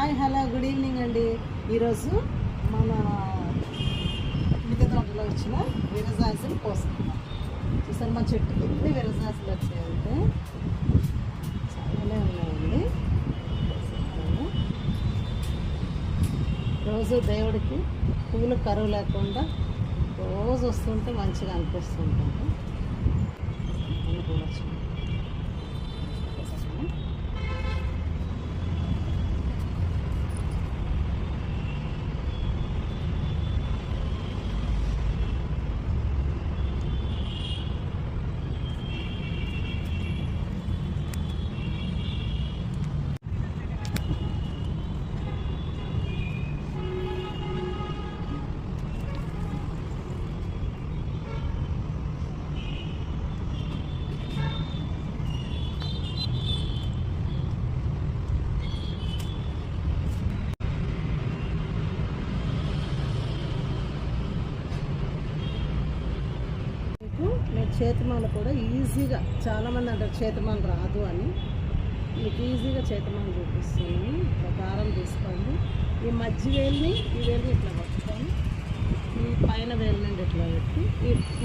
Hi hello good evening అండి. ఈరోజు మన మిగతా తోటలో వచ్చిన విరజాసులు పోసుకున్నాం. చూసారు మా చెట్టుకి ఎన్ని విరజాసులు వచ్చాయంటే చాలానే ఉన్నాయండి. రోజు దేవుడికి పూలు కరువు లేకుండా రోజు వస్తుంటే మంచిగా అనిపిస్తుంటుంది. అన్ని పూలు వచ్చాయి. నేను చేతిమాల కూడా ఈజీగా, చాలామంది అంటారు చేతిమాల రాదు అని, మీకు ఈజీగా చేతిమాల చూపిస్తున్నాను. దారం తీసుకోండి. ఈ మధ్య వేలుని ఈ వేలుని ఇట్లా పట్టుకొని ఈ పైన వేలు నుండి ఇట్లా పెట్టి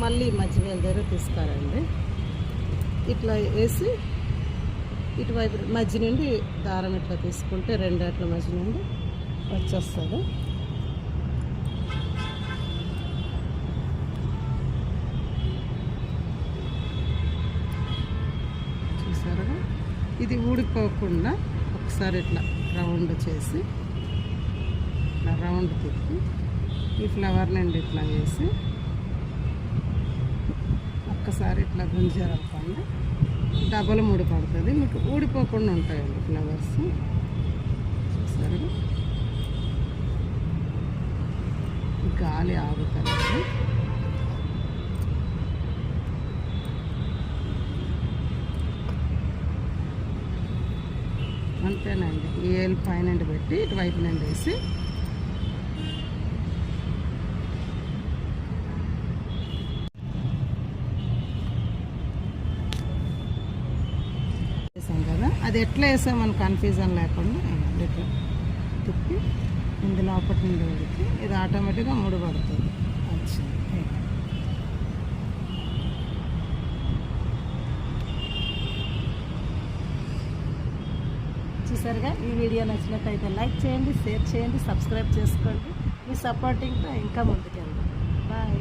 మళ్ళీ మధ్య వేలు దగ్గర తీసుకోరండి. ఇట్లా వేసి ఇటువైపు మధ్య నుండి దారం ఇట్లా తీసుకుంటే రెండేట్ల మధ్య నుండి వచ్చేస్తుంది. ఇది ఊడిపోకుండా ఒకసారి ఇట్లా రౌండ్ చేసి ఇట్లా రౌండ్ తిప్పి ఈ ఫ్లవర్ నుండి ఇట్లా వేసి ఒక్కసారి ఇట్లా గుంజారనుకోండి డబల్ ముడి పడుతుంది. మీకు ఊడిపోకుండా ఉంటాయండి ఫ్లవర్స్. చూసారు, గాలి ఆగుతుంది. అంతేనండి. ఈ ఏలు పైన పెట్టి ఇటువైపు నుండి వేసి వేసాం కదా, అది ఎట్లా వేసామని కన్ఫ్యూజన్ లేకుండా ఇట్లా తిప్పి ఇందులో లోపటి నుండి పెడితే ఇది ఆటోమేటిక్గా ముడిపడుతుంది. చూసారుగా, ఈ వీడియో నచ్చినట్టయితే లైక్ చేయండి, షేర్ చేయండి, సబ్స్క్రైబ్ చేసుకోండి. మీ సపోర్టింగ్తో ఇంకా ముందుకెళ్దాం. బాయ్.